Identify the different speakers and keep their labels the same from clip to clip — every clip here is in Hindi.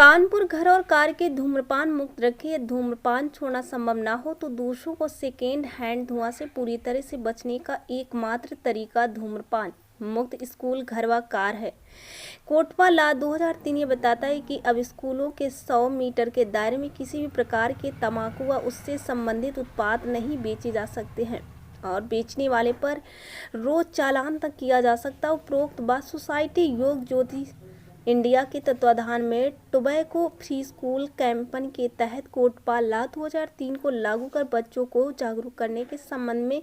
Speaker 1: कानपुर घर और कार के धूम्रपान मुक्त रखे। धूम्रपान छोड़ना संभव ना हो तो दूसरों को सेकेंड हैंड धुआं से पूरी तरह से बचने का एकमात्र तरीका धूम्रपान मुक्त स्कूल घर व कार है। कोटवा लॉ 2003 ये बताता है कि अब स्कूलों के 100 मीटर के दायरे में किसी भी प्रकार के तंबाकू व उससे संबंधित उत्पाद नहीं बेचे जा सकते हैं और बेचने वाले पर रोज चालान तक किया जा सकता। उपरोक्त बात सोसाइटी योग ज्योति इंडिया के तत्वाधान में टोबैको फ्री स्कूल कैंपेन के तहत कोटवा लॉ 2003 को लागू कर बच्चों को जागरूक करने के संबंध में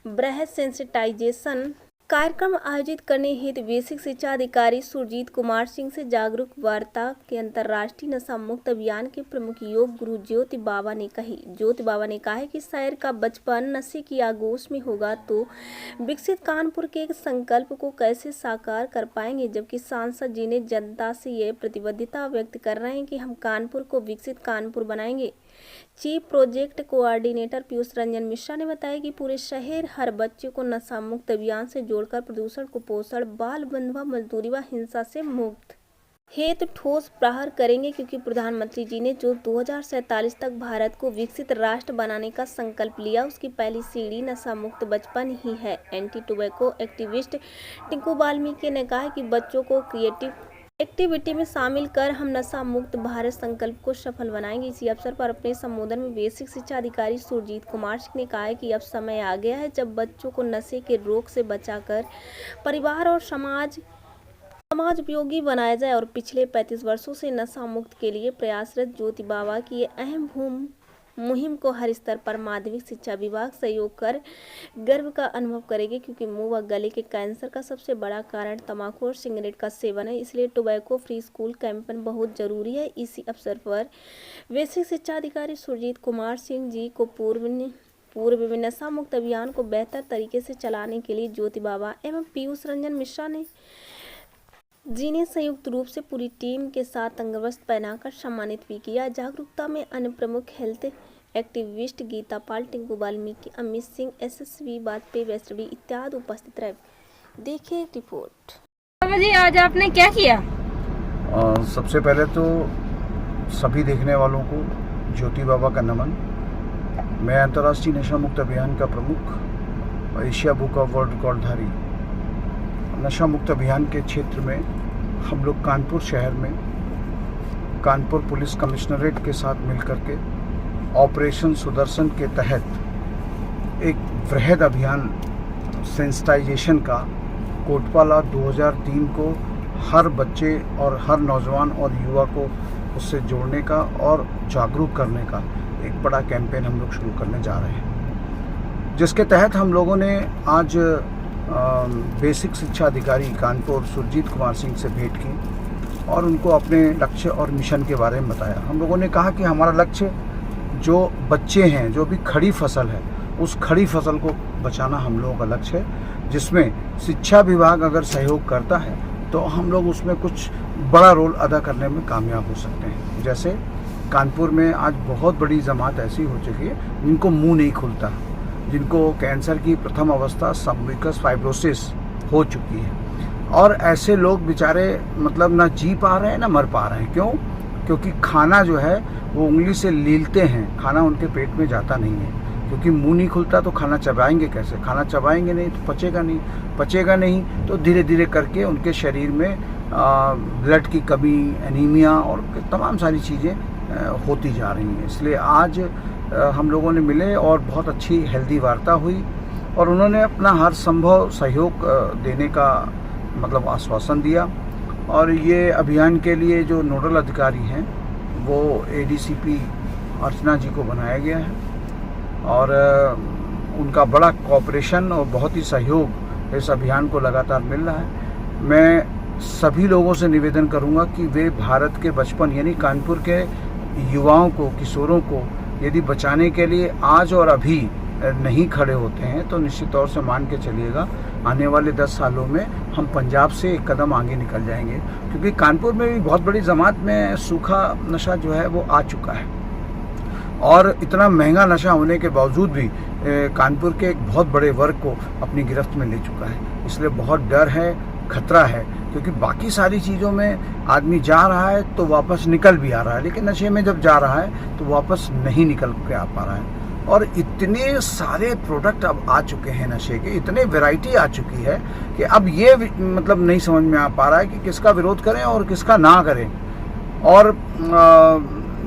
Speaker 1: बृहद सेंसिटाइजेशन कार्यक्रम आयोजित करने हेतु बेसिक शिक्षा अधिकारी सुरजीत कुमार सिंह से जागरूक वार्ता के अंतर्राष्ट्रीय नशा मुक्त अभियान के प्रमुख योग गुरु ज्योति बाबा ने कही। ज्योति बाबा ने कहा है कि शहर का बचपन नशे की आगोश में होगा तो विकसित कानपुर के एक संकल्प को कैसे साकार कर पाएंगे, जबकि सांसद जी ने जनता से यह प्रतिबद्धता व्यक्त कर रहे हैं कि हम कानपुर को विकसित कानपुर बनाएंगे। Chief project coordinator Piyush Ranjan Mishra ने बताया कि पूरे शहर हर बच्चे को नशा मुक्त अभियान से जोड़कर प्रदूषण, कुपोषण, बाल बंधुआ मजदूरी व हिंसा से मुक्त हेतु ठोस प्रहार करेंगे, क्योंकि प्रधानमंत्री जी ने जो 2047 तक भारत को विकसित राष्ट्र बनाने का संकल्प लिया उसकी पहली सीढ़ी नशा मुक्त बचपन ही है। Anti tobacco activist Tinku Valmiki ने कहा कि बच्चों को क्रिएटिव एक्टिविटी में शामिल कर हम नशा मुक्त भारत संकल्प को सफल बनाएंगे। इसी अवसर पर अपने संबोधन में बेसिक शिक्षा अधिकारी सुरजीत कुमार सिंह ने कहा है कि अब समय आ गया है जब बच्चों को नशे के रोग से बचाकर परिवार और समाज उपयोगी बनाया जाए और पिछले 35 वर्षों से नशा मुक्त के लिए प्रयासरत ज्योति बाबा की ये अहम मुहिम को हर स्तर पर माध्यमिक शिक्षा विभाग सहयोग कर गर्व का अनुभव करेगी, क्योंकि मुंह व गले के कैंसर का सबसे बड़ा कारण तंबाकू और सिगरेट का सेवन है। इसलिए टोबैको फ्री स्कूल कैंपेन बहुत जरूरी है। इसी अवसर पर बेसिक शिक्षा अधिकारी सुरजीत कुमार सिंह जी को पूर्व में नशा मुक्त अभियान को बेहतर तरीके से चलाने के लिए ज्योति बाबा एवं पीयूष रंजन मिश्रा ने संयुक्त रूप से पूरी टीम के साथ अंगवस्त्र पहनाकर सम्मानित भी किया। जागरूकता में अन्य प्रमुख हेल्थ एक्टिविस्ट गीता पाल, टिंकू वाल्मीकि, अमित सिंह, SSV वाजपेयी, वैष्णवी इत्यादि उपस्थित रहे। देखिए रिपोर्ट।
Speaker 2: बाबा जी, आज आपने क्या किया?
Speaker 3: सबसे पहले तो सभी देखने वालों को ज्योति बाबा का नमन। मैं अंतर्राष्ट्रीय नशा मुक्त अभियान का प्रमुख, एशिया बुक ऑफ वर्ल्ड रिकॉर्डधारी। नशा मुक्त अभियान के क्षेत्र में हम लोग कानपुर शहर में कानपुर पुलिस कमिश्नरेट के साथ मिलकर के ऑपरेशन सुदर्शन के तहत एक वृहद अभियान सेंसिटाइजेशन का कोटवा लॉ 2003 को हर बच्चे और हर नौजवान और युवा को उससे जोड़ने का और जागरूक करने का एक बड़ा कैंपेन हम लोग शुरू करने जा रहे हैं, जिसके तहत हम लोगों ने आज बेसिक शिक्षा अधिकारी कानपुर सुरजीत कुमार सिंह से भेंट की और उनको अपने लक्ष्य और मिशन के बारे में बताया। हम लोगों ने कहा कि हमारा लक्ष्य जो बच्चे हैं, जो भी खड़ी फसल है, उस खड़ी फसल को बचाना हम लोगों का लक्ष्य है, जिसमें शिक्षा विभाग अगर सहयोग करता है तो हम लोग उसमें कुछ बड़ा रोल अदा करने में कामयाब हो सकते हैं। जैसे कानपुर में आज बहुत बड़ी जमात ऐसी हो चुकी है जिनको मुंह नहीं खुलता, जिनको कैंसर की प्रथम अवस्था सबम्यूकस फाइब्रोसिस हो चुकी है, और ऐसे लोग बेचारे मतलब ना जी पा रहे हैं ना मर पा रहे हैं। क्यों? क्योंकि खाना जो है वो उंगली से लीलते हैं, खाना उनके पेट में जाता नहीं है, क्योंकि मुंह नहीं खुलता तो खाना चबाएंगे कैसे? खाना चबाएंगे नहीं तो पचेगा नहीं तो धीरे धीरे करके उनके शरीर में ब्लड की कमी, एनीमिया और तमाम सारी चीज़ें होती जा रही हैं। इसलिए आज हम लोगों ने मिले और बहुत अच्छी हेल्दी वार्ता हुई और उन्होंने अपना हर संभव सहयोग देने का मतलब आश्वासन दिया। और ये अभियान के लिए जो नोडल अधिकारी हैं वो ADCP अर्चना जी को बनाया गया है और उनका बड़ा कोऑपरेशन और बहुत ही सहयोग इस अभियान को लगातार मिल रहा है। मैं सभी लोगों से निवेदन करूंगा कि वे भारत के बचपन यानी कानपुर के युवाओं को, किशोरों को यदि बचाने के लिए आज और अभी नहीं खड़े होते हैं तो निश्चित तौर से मान के चलिएगा आने वाले 10 सालों में हम पंजाब से एक कदम आगे निकल जाएंगे, क्योंकि कानपुर में भी बहुत बड़ी जमात में सूखा नशा जो है वो आ चुका है और इतना महंगा नशा होने के बावजूद भी कानपुर के एक बहुत बड़े वर्ग को अपनी गिरफ्त में ले चुका है। इसलिए बहुत डर है, खतरा है क्योंकि बाकी सारी चीज़ों में आदमी जा रहा है तो वापस निकल भी आ रहा है, लेकिन नशे में जब जा रहा है तो वापस नहीं निकल के आ पा रहा है। और इतने सारे प्रोडक्ट अब आ चुके हैं नशे के, इतने वैरायटी आ चुकी है कि अब ये मतलब नहीं समझ में आ पा रहा है कि किसका विरोध करें और किसका ना करें। और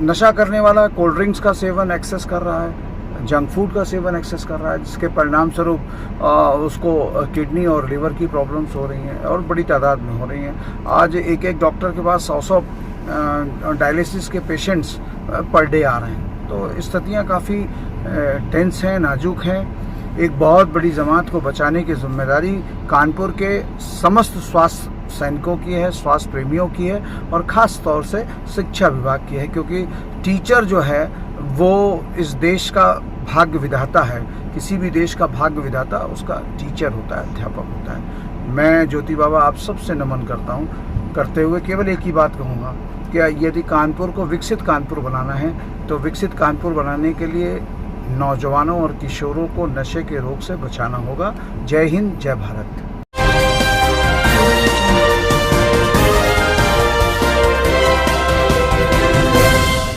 Speaker 3: नशा करने वाला कोल्ड ड्रिंक्स का सेवन एक्सेस कर रहा है, जंक फूड का सेवन एक्सेस कर रहा है, जिसके परिणाम स्वरूप उसको किडनी और लिवर की प्रॉब्लम्स हो रही हैं और बड़ी तादाद में हो रही हैं। आज एक एक डॉक्टर के पास 100 डायलिसिस के पेशेंट्स पर डे आ रहे हैं। तो स्थितियाँ काफ़ी टेंस हैं, नाजुक हैं। एक बहुत बड़ी जमात को बचाने की जिम्मेदारी कानपुर के समस्त स्वास्थ्य सैनिकों की है, स्वास्थ्य प्रेमियों की है और ख़ास तौर से शिक्षा विभाग की है, क्योंकि टीचर जो है वो इस देश का भाग्य विधाता है। किसी भी देश का भाग्य विधाता उसका टीचर होता है, अध्यापक होता है। मैं ज्योति बाबा आप सबसे नमन करता हूँ। करते हुए केवल एक ही बात कहूँगा कि यदि कानपुर को विकसित कानपुर बनाना है तो विकसित कानपुर बनाने के लिए नौजवानों और किशोरों को नशे के रोग से बचाना होगा। जय हिंद, जय भारत।